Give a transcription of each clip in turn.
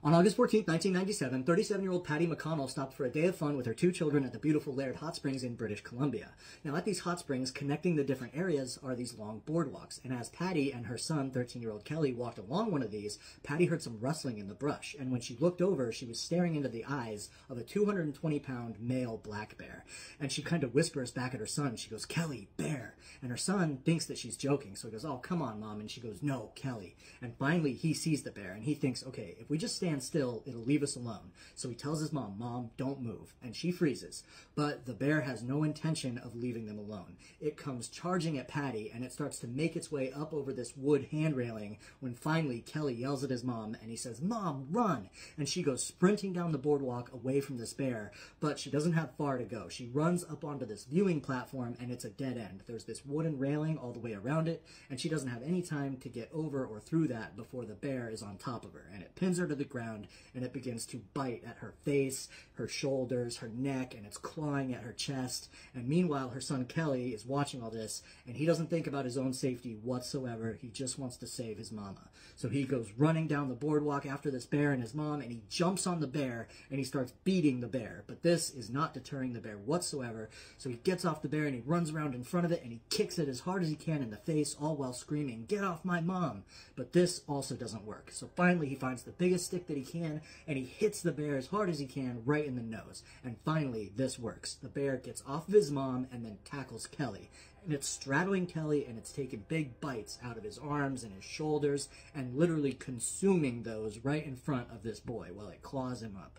On August 14th, 1997, 37-year-old Patty McConnell stopped for a day of fun with her 2 children at the beautiful Laird Hot Springs in British Columbia. Now, at these hot springs, connecting the different areas are these long boardwalks, and as Patty and her son, 13-year-old Kelly, walked along one of these, Patty heard some rustling in the brush, and when she looked over, she was staring into the eyes of a 220-pound male black bear. And she kind of whispers back at her son, she goes, "Kelly, bear." And her son thinks that she's joking, so he goes, "Oh, come on, Mom." And she goes, "No, Kelly." And finally, he sees the bear, and he thinks, okay, if we just stand still, it'll leave us alone. So he tells his mom, "Mom, don't move." And she freezes. But the bear has no intention of leaving them alone. It comes charging at Patty, and it starts to make its way up over this wood hand railing when finally Kelly yells at his mom, and he says, "Mom, run!" And she goes sprinting down the boardwalk away from this bear, but she doesn't have far to go. She runs up onto this viewing platform, and it's a dead end. There's this wooden railing all the way around it, and she doesn't have any time to get over or through that before the bear is on top of her, and it pins her to the ground, and it begins to bite at her face, her shoulders, her neck, and it's clawing at her chest. And meanwhile, her son Kelly is watching all this, and he doesn't think about his own safety whatsoever. He just wants to save his mama. So he goes running down the boardwalk after this bear and his mom, and he jumps on the bear, and he starts beating the bear. But this is not deterring the bear whatsoever, so he gets off the bear, and he runs around in front of it, and he kicks it as hard as he can in the face, all while screaming, "Get off my mom!" But this also doesn't work. So finally, he finds the biggest stick that he can, and he hits the bear as hard as he can right in the nose. And finally, this works. The bear gets off of his mom and then tackles Kelly. And it's straddling Kelly, and it's taking big bites out of his arms and his shoulders and literally consuming those right in front of this boy while it claws him up.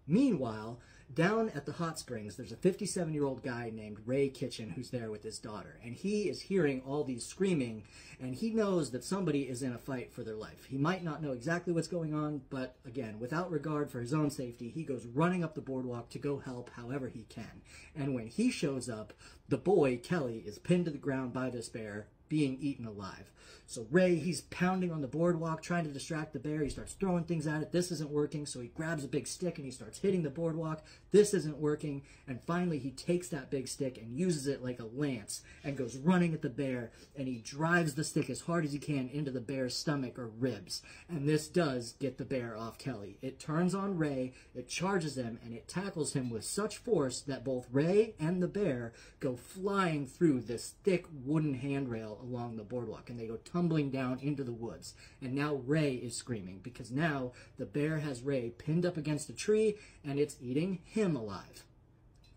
Meanwhile, down at the hot springs, there's a 57-year-old guy named Ray Kitchen who's there with his daughter. And he is hearing all these screaming, and he knows that somebody is in a fight for their life. He might not know exactly what's going on, but again, without regard for his own safety, he goes running up the boardwalk to go help however he can. And when he shows up, the boy, Kelly, is pinned to the ground by this bear, being eaten alive. So Ray, he's pounding on the boardwalk, trying to distract the bear. He starts throwing things at it. This isn't working, so he grabs a big stick and he starts hitting the boardwalk. This isn't working, and finally he takes that big stick and uses it like a lance and goes running at the bear, and he drives the stick as hard as he can into the bear's stomach or ribs. And this does get the bear off Kelly. It turns on Ray, it charges him, and it tackles him with such force that both Ray and the bear go flying through this thick wooden handrail along the boardwalk, and they go tumbling down into the woods. And now Ray is screaming because now the bear has Ray pinned up against a tree, and it's eating him alive.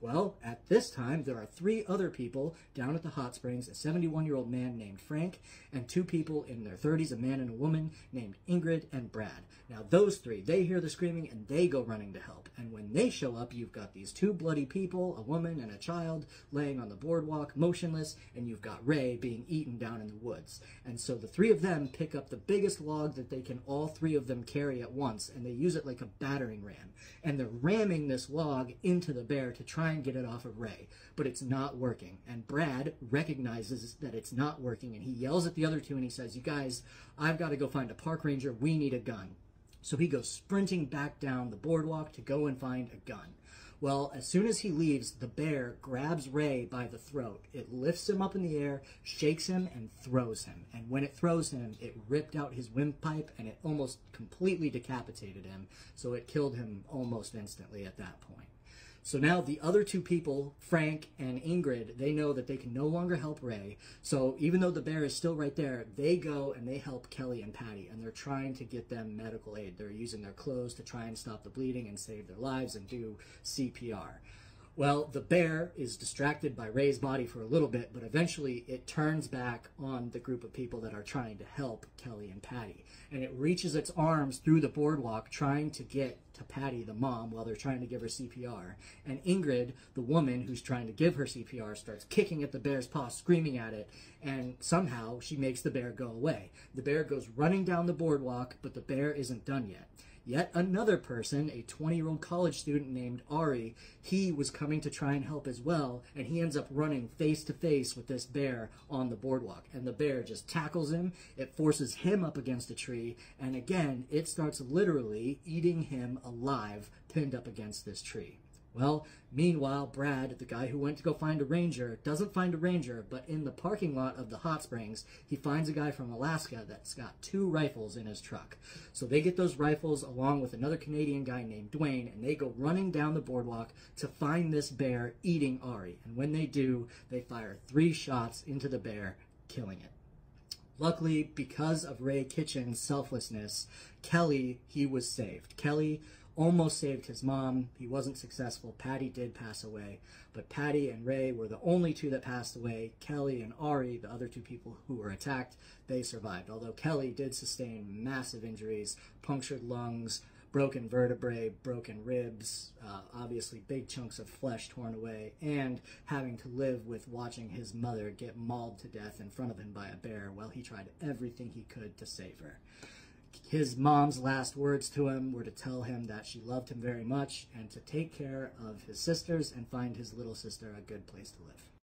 Well, at this time, there are 3 other people down at the hot springs, a 71-year-old man named Frank, and 2 people in their 30s, a man and a woman named Ingrid and Brad. Now, those 3, they hear the screaming, and they go running to help. And when they show up, you've got these 2 bloody people, a woman and a child, laying on the boardwalk, motionless, and you've got Ray being eaten down in the woods. And so the 3 of them pick up the biggest log that they can all 3 of them carry at once, and they use it like a battering ram. And they're ramming this log into the bear to try and get it off of Ray, but it's not working. And Brad recognizes that it's not working, and he yells at the other 2 and he says, "You guys, I've got to go find a park ranger. We need a gun." So he goes sprinting back down the boardwalk to go and find a gun. Well, as soon as he leaves, the bear grabs Ray by the throat. It lifts him up in the air, shakes him, and throws him. And when it throws him, it ripped out his windpipe, and it almost completely decapitated him. So it killed him almost instantly at that point. So now the other 2 people, Frank and Ingrid, they know that they can no longer help Ray. So even though the bear is still right there, they go and they help Kelly and Patty, and they're trying to get them medical aid. They're using their clothes to try and stop the bleeding and save their lives and do CPR. Well, the bear is distracted by Ray's body for a little bit, but eventually it turns back on the group of people that are trying to help Kelly and Patty. And it reaches its arms through the boardwalk trying to get to Patty, the mom, while they're trying to give her CPR. And Ingrid, the woman who's trying to give her CPR, starts kicking at the bear's paw, screaming at it, and somehow she makes the bear go away. The bear goes running down the boardwalk, but the bear isn't done yet. Yet another person, a 20-year-old college student named Ari, he was coming to try and help as well, and he ends up running face to face with this bear on the boardwalk. And the bear just tackles him, it forces him up against a tree, and again, it starts literally eating him alive, pinned up against this tree. Well, meanwhile, Brad, the guy who went to go find a ranger, doesn't find a ranger, but in the parking lot of the hot springs, he finds a guy from Alaska that's got 2 rifles in his truck. So they get those rifles along with another Canadian guy named Dwayne, and they go running down the boardwalk to find this bear eating Ari. And when they do, they fire 3 shots into the bear, killing it. Luckily, because of Ray Kitchen's selflessness, Kelly, he was saved. Kelly almost saved his mom. He wasn't successful. Patty did pass away, but Patty and Ray were the only 2 that passed away. Kelly and Ari, the other 2 people who were attacked, they survived, although Kelly did sustain massive injuries, punctured lungs, broken vertebrae, broken ribs, obviously big chunks of flesh torn away, and having to live with watching his mother get mauled to death in front of him by a bear while he tried everything he could to save her. His mom's last words to him were to tell him that she loved him very much and to take care of his sisters and find his little sister a good place to live.